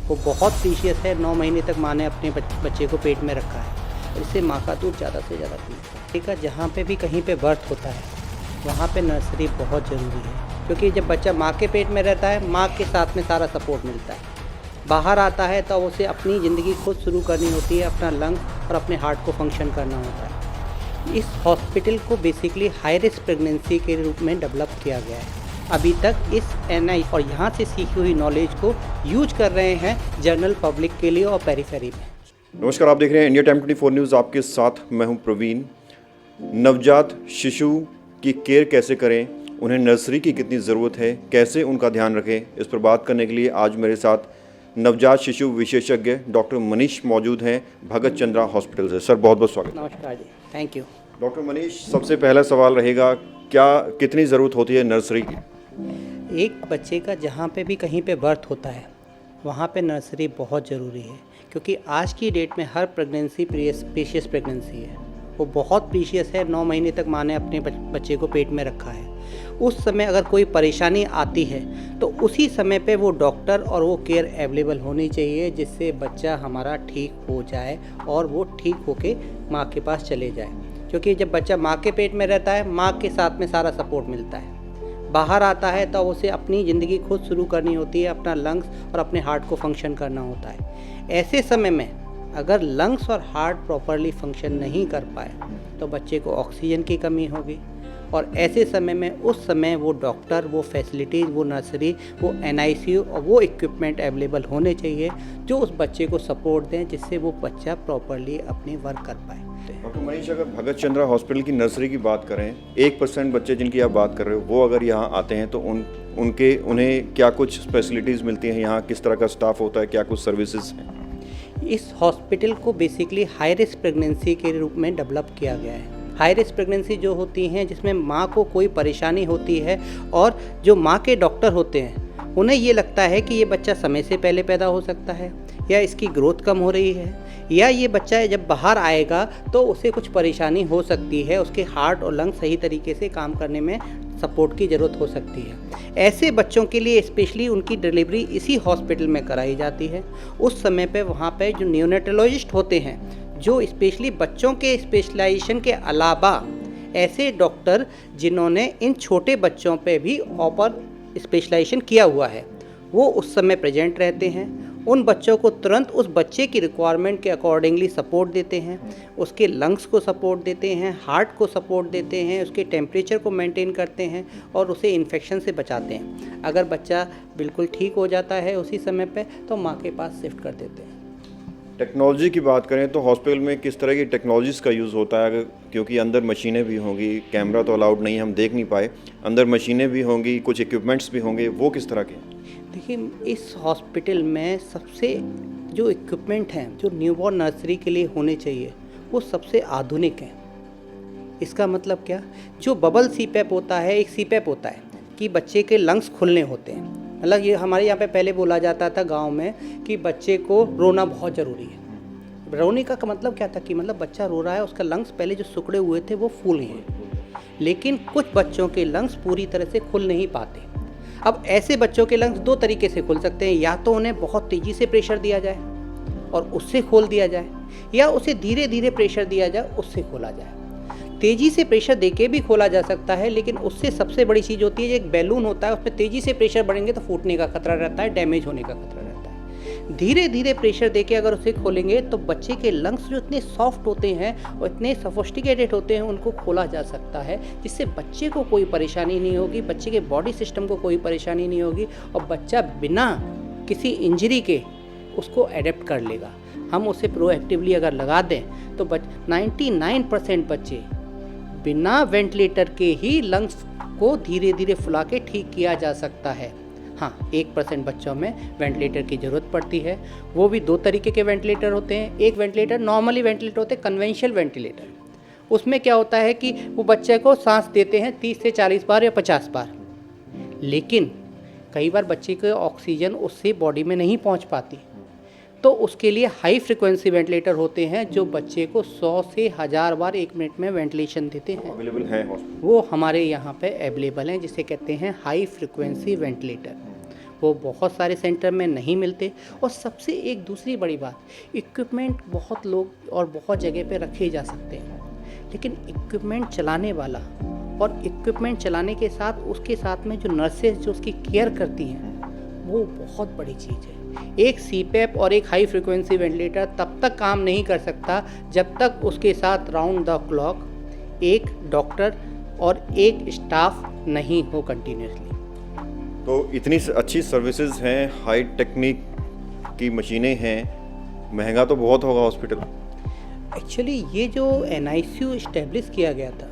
वो बहुत प्रीशियस है। 9 महीने तक माँ ने अपने बच्चे को पेट में रखा है। इससे माँ का दूध ज़्यादा से ज़्यादा पीना है। ठीक है, जहाँ पे भी कहीं पे बर्थ होता है वहाँ पे नर्सरी बहुत ज़रूरी है, क्योंकि जब बच्चा माँ के पेट में रहता है माँ के साथ में सारा सपोर्ट मिलता है। बाहर आता है तो उसे अपनी ज़िंदगी खुद शुरू करनी होती है, अपना लंग्स और अपने हार्ट को फंक्शन करना होता है। इस हॉस्पिटल को बेसिकली हाई रिस्क प्रेगनेंसी के रूप में डेवलप किया गया है। अभी तक इस एनआई और यहाँ से सीखी हुई नॉलेज को यूज कर रहे हैं जनरल पब्लिक के लिए और पेरिफेरी में। नमस्कार, आप देख रहे हैं इंडिया टाइम 24 न्यूज़। आपके साथ मैं हूं प्रवीण। नवजात शिशु की केयर कैसे करें, उन्हें नर्सरी की कितनी ज़रूरत है, कैसे उनका ध्यान रखें, इस पर बात करने के लिए आज मेरे साथ नवजात शिशु विशेषज्ञ डॉक्टर मनीष मौजूद हैं भगत चंद्रा हॉस्पिटल से। सर, बहुत बहुत स्वागत। नमस्कार जी, थैंक यू। डॉक्टर मनीष, सबसे पहला सवाल रहेगा, कितनी ज़रूरत होती है नर्सरी की? एक बच्चे का जहाँ पे भी कहीं पे बर्थ होता है वहाँ पे नर्सरी बहुत ज़रूरी है, क्योंकि आज की डेट में हर प्रेगनेंसी प्रीशियस प्रेगनेंसी है। वो बहुत प्रीशियस है। 9 महीने तक माँ ने अपने बच्चे को पेट में रखा है। उस समय अगर कोई परेशानी आती है तो उसी समय पे वो डॉक्टर और वो केयर अवेलेबल होनी चाहिए, जिससे बच्चा हमारा ठीक हो जाए और वो ठीक होके माँ के पास चले जाए। क्योंकि जब बच्चा माँ के पेट में रहता है माँ के साथ में सारा सपोर्ट मिलता है। बाहर आता है तो उसे अपनी ज़िंदगी खुद शुरू करनी होती है, अपना लंग्स और अपने हार्ट को फंक्शन करना होता है। ऐसे समय में अगर लंग्स और हार्ट प्रॉपरली फंक्शन नहीं कर पाए तो बच्चे को ऑक्सीजन की कमी होगी, और ऐसे समय में उस समय वो डॉक्टर, वो फैसिलिटीज़, वो नर्सरी, वो एनआईसीयू और वो इक्विपमेंट अवेलेबल होने चाहिए जो उस बच्चे को सपोर्ट दें, जिससे वो बच्चा प्रॉपरली अपनी वर्क कर पाए। डॉक्टर मनीष, अगर भगत चंद्रा हॉस्पिटल की नर्सरी की बात करें, 1% बच्चे जिनकी आप बात कर रहे हो वो अगर यहाँ आते हैं तो उन्हें क्या कुछ फैसिलिटीज़ मिलती हैं? यहाँ किस तरह का स्टाफ होता है, क्या कुछ सर्विसेज हैं? इस हॉस्पिटल को बेसिकली हाई रिस्क प्रेगनेंसी के रूप में डेवलप किया गया है। हाई रिस्क प्रेगनेंसी जो होती हैं जिसमें माँ को कोई परेशानी होती है और जो माँ के डॉक्टर होते हैं उन्हें ये लगता है कि ये बच्चा समय से पहले पैदा हो सकता है, या इसकी ग्रोथ कम हो रही है, या ये बच्चा जब बाहर आएगा तो उसे कुछ परेशानी हो सकती है, उसके हार्ट और लंग सही तरीके से काम करने में सपोर्ट की ज़रूरत हो सकती है। ऐसे बच्चों के लिए स्पेशली उनकी डिलीवरी इसी हॉस्पिटल में कराई जाती है। उस समय पे वहाँ पे जो न्यूनेटोलॉजिस्ट होते हैं, जो स्पेशली बच्चों के स्पेशलाइजेशन के अलावा ऐसे डॉक्टर जिन्होंने इन छोटे बच्चों पे भी ऑपर स्पेशलाइजेशन किया हुआ है, वो उस समय प्रेजेंट रहते हैं। उन बच्चों को तुरंत उस बच्चे की रिक्वायरमेंट के अकॉर्डिंगली सपोर्ट देते हैं, उसके लंग्स को सपोर्ट देते हैं, हार्ट को सपोर्ट देते हैं, उसके टेम्परेचर को मेंटेन करते हैं और उसे इन्फेक्शन से बचाते हैं। अगर बच्चा बिल्कुल ठीक हो जाता है उसी समय पे तो माँ के पास शिफ्ट कर देते हैं। टेक्नोलॉजी की बात करें तो हॉस्पिटल में किस तरह की टेक्नोलॉजीज़ का यूज़ होता है? क्योंकि अंदर मशीनें भी होंगी, कैमरा तो अलाउड नहीं, हम देख नहीं पाए, अंदर मशीनें भी होंगी, कुछ इक्विपमेंट्स भी होंगे, वो किस तरह के? देखिए, इस हॉस्पिटल में सबसे जो इक्विपमेंट हैं जो न्यूबॉर्न नर्सरी के लिए होने चाहिए वो सबसे आधुनिक हैं। इसका मतलब क्या, जो बबल सीपैप होता है, एक सीपैप होता है कि बच्चे के लंग्स खुलने होते हैं। मतलब ये हमारे यहाँ पे पहले बोला जाता था गांव में कि बच्चे को रोना बहुत ज़रूरी है। रोने का मतलब क्या था कि मतलब बच्चा रो रहा है, उसका लंग्स पहले जो सिकुड़े हुए थे वो फूल गए। लेकिन कुछ बच्चों के लंग्स पूरी तरह से खुल नहीं पाते। अब ऐसे बच्चों के लंग्स 2 तरीके से खुल सकते हैं, या तो उन्हें बहुत तेज़ी से प्रेशर दिया जाए और उससे खोल दिया जाए, या उसे धीरे धीरे प्रेशर दिया जाए, उससे खोला जाए। तेज़ी से प्रेशर देके भी खोला जा सकता है, लेकिन उससे सबसे बड़ी चीज़ होती है, एक बैलून होता है, उसमें तेज़ी से प्रेशर बढ़ेंगे तो फूटने का खतरा रहता है, डैमेज होने का खतरा रहता है। धीरे धीरे प्रेशर देके अगर उसे खोलेंगे तो बच्चे के लंग्स जो इतने सॉफ्ट होते हैं और इतने सोफिस्टिकेटेड होते हैं, उनको खोला जा सकता है, जिससे बच्चे को कोई परेशानी नहीं होगी, बच्चे के बॉडी सिस्टम को कोई परेशानी नहीं होगी और बच्चा बिना किसी इंजरी के उसको एडेप्ट कर लेगा। हम उसे प्रोएक्टिवली अगर लगा दें तो 99% बच्चे बिना वेंटिलेटर के ही लंग्स को धीरे धीरे फुला के ठीक किया जा सकता है। हाँ, 1% बच्चों में वेंटिलेटर की ज़रूरत पड़ती है। वो भी 2 तरीके के वेंटिलेटर होते हैं। एक वेंटिलेटर नॉर्मली वेंटिलेटर होते हैं, कन्वेंशनल वेंटिलेटर। उसमें क्या होता है कि वो बच्चे को सांस देते हैं 30 से 40 बार या 50 बार, लेकिन कई बार बच्चे को ऑक्सीजन उससे बॉडी में नहीं पहुंच पाती, तो उसके लिए हाई फ्रिक्वेंसी वेंटिलेटर होते हैं जो बच्चे को 100 से 1000 बार 1 मिनट में वेंटिलेशन देते हैं। अवेलेबल है वो हमारे यहाँ पे अवेलेबल हैं, जिसे कहते हैं हाई फ्रिक्वेंसी वेंटिलेटर। वो बहुत सारे सेंटर में नहीं मिलते। और सबसे एक दूसरी बड़ी बात, इक्विपमेंट बहुत लोग और बहुत जगह पे रखे जा सकते हैं, लेकिन इक्विपमेंट चलाने वाला और इक्विपमेंट चलाने के साथ उसके साथ में जो नर्सेज जो उसकी केयर करती हैं, वो बहुत बड़ी चीज़ है। एक सीपैप और एक हाई फ्रिक्वेंसी वेंटिलेटर तब तक काम नहीं कर सकता जब तक उसके साथ राउंड द क्लॉक एक डॉक्टर और एक स्टाफ नहीं हो कंटिन्यूसली। तो इतनी अच्छी सर्विसेज हैं, हाई टेक्निक की मशीनें हैं, महंगा तो बहुत होगा हॉस्पिटल। एक्चुअली ये जो NICU इस्टेब्लिश किया गया था,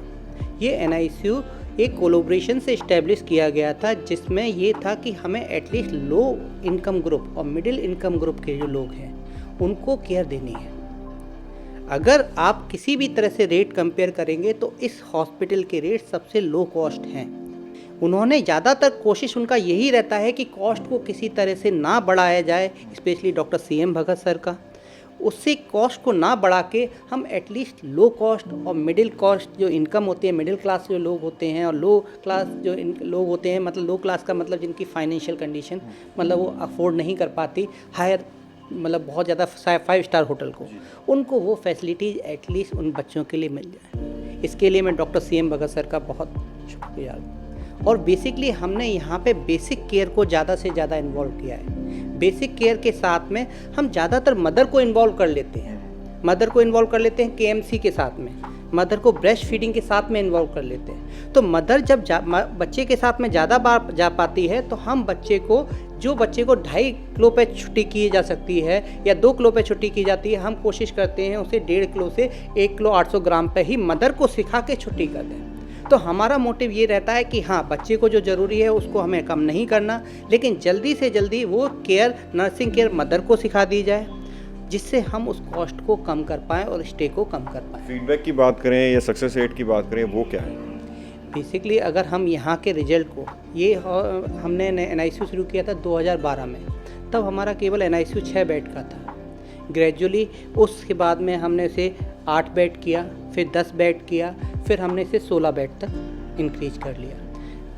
ये NICU एक कोलोब्रेशन से इस्टेब्लिश किया गया था, जिसमें ये था कि हमें एटलीस्ट लो इनकम ग्रुप और मिडिल इनकम ग्रुप के जो लोग हैं उनको केयर देनी है। अगर आप किसी भी तरह से रेट कंपेयर करेंगे तो इस हॉस्पिटल के रेट सबसे लो कॉस्ट हैं। उन्होंने ज़्यादातर कोशिश उनका यही रहता है कि कॉस्ट को किसी तरह से ना बढ़ाया जाए, स्पेशली डॉक्टर CM भगत सर का, उससे कॉस्ट को ना बढ़ा के हम एटलीस्ट लो कॉस्ट और मिडिल कॉस्ट जो इनकम होती है, मिडिल क्लास जो लोग होते हैं और लो क्लास जो लोग होते हैं, मतलब लो क्लास का मतलब जिनकी फाइनेंशियल कंडीशन मतलब वो अफोर्ड नहीं कर पाती हायर मतलब बहुत ज़्यादा 5 स्टार होटल को, उनको वो फैसिलिटीज़ एटलीस्ट उन बच्चों के लिए मिल जाए। इसके लिए मैं डॉक्टर CM भगत सर का बहुत शुक्रिया। और बेसिकली हमने यहाँ पे बेसिक केयर को ज़्यादा से ज़्यादा इन्वॉल्व किया है। बेसिक केयर के साथ में हम ज़्यादातर मदर को इन्वॉल्व कर लेते हैं, KMC के साथ में, मदर को ब्रेस्ट फीडिंग के साथ में इन्वॉल्व कर लेते हैं। तो मदर जब बच्चे के साथ में ज़्यादा बार जा पाती है तो हम बच्चे को 2.5 किलो पे छुट्टी की जा सकती है या 2 किलो पे छुट्टी की जाती है, हम कोशिश करते हैं उसे 1.5 किलो से 1 किलो 800 ग्राम पे ही मदर को सिखा के छुट्टी कर दें। तो हमारा मोटिव ये रहता है कि हाँ, बच्चे को जो ज़रूरी है उसको हमें कम नहीं करना, लेकिन जल्दी से जल्दी वो केयर, नर्सिंग केयर मदर को सिखा दी जाए, जिससे हम उस कॉस्ट को कम कर पाएँ और स्टे को कम कर पाएँ। फीडबैक की बात करें या सक्सेस रेट की बात करें, वो क्या है? बेसिकली अगर हम यहाँ के रिजल्ट को, ये हमने NICU शुरू किया था 2012 में, तब हमारा केवल NICU 6 बेड का था। ग्रेजुअली उसके बाद में हमने इसे 8 बेड किया, फिर 10 बेड किया, फिर हमने इसे 16 बेड तक इंक्रीज कर लिया।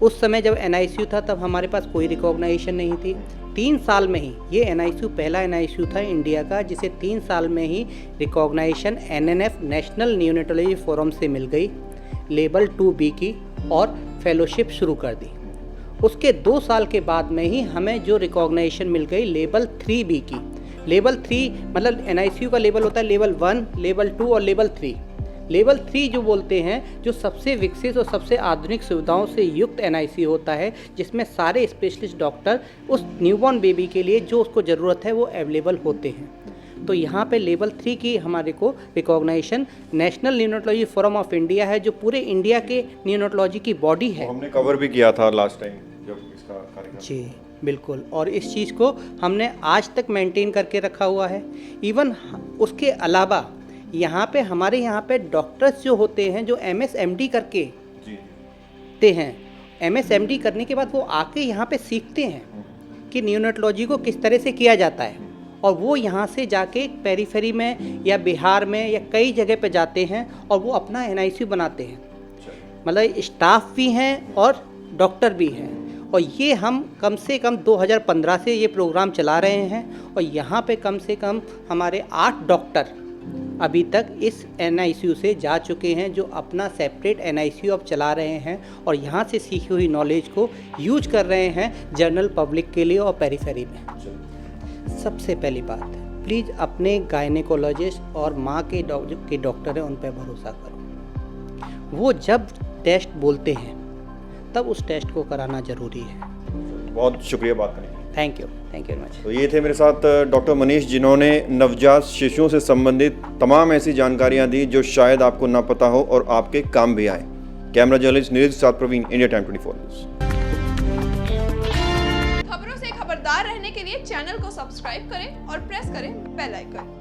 उस समय जब NICU था तब हमारे पास कोई रिकॉग्नाइजेशन नहीं थी। 3 साल में ही ये NICU पहला NICU था इंडिया का जिसे 3 साल में ही recognition NNF national Neonatology forum से मिल गई, लेवल 2B की, और फेलोशिप शुरू कर दी। उसके 2 साल के बाद में ही हमें जो रिकॉग्नाइजेशन मिल गई लेवल 3B की। लेवल 3 मतलब NICU का लेवल होता है लेवल 1, लेवल 2 और लेवल 3। लेवल 3 जो बोलते हैं, जो सबसे विकसित और सबसे आधुनिक सुविधाओं से युक्त NICU होता है, जिसमें सारे स्पेशलिस्ट डॉक्टर उस न्यूबॉर्न बेबी के लिए जो उसको ज़रूरत है वो अवेलेबल होते हैं। तो यहाँ पे लेवल 3 की हमारे को recognition National Neonatology Forum of India है, जो पूरे इंडिया के न्यूनेटोलॉजी की बॉडी है। हमने कवर भी किया था लास्ट टाइम जब इसका कार्यक्रम। जी बिल्कुल, और इस चीज़ को हमने आज तक मेंटेन करके रखा हुआ है। इवन उसके अलावा यहाँ पे हमारे यहाँ पे डॉक्टर्स जो होते हैं जो MSMD करके ते हैं, MSMD करने के बाद वो आके यहाँ पे सीखते हैं कि न्यूनेटोलॉजी को किस तरह से किया जाता है, और वो यहाँ से जाके पेरीफेरी में या बिहार में या कई जगह पे जाते हैं और वो अपना NICU बनाते हैं। मतलब स्टाफ भी हैं और डॉक्टर भी हैं, और ये हम कम से कम 2015 से ये प्रोग्राम चला रहे हैं, और यहाँ पे कम से कम हमारे 8 डॉक्टर अभी तक इस NICU से जा चुके हैं, जो अपना सेपरेट NICU अब चला रहे हैं और यहाँ से सीखी हुई नॉलेज को यूज कर रहे हैं जनरल पब्लिक के लिए और पेरीफेरी में। सबसे पहली बात, प्लीज़ अपने गायनेकोलॉजिस्ट और माँ के डॉक्टर हैं उन पर भरोसा करो। वो जब टेस्ट बोलते हैं तब उस टेस्ट को कराना ज़रूरी है। बहुत शुक्रिया बात करने के लिए। Thank you very much. तो ये थे मेरे साथ डॉक्टर मनीष, जिन्होंने नवजात शिशुओं से संबंधित तमाम ऐसी जानकारियां दी जो शायद आपको ना पता हो और आपके काम भी आए। कैमरा जर्नलिस्ट नीरज के साथ प्रवीण, इंडिया टाइम 24 न्यूज़। खबरों से खबरदार रहने के लिए चैनल को सब्सक्राइब करें और प्रेस करें बेल आइकन।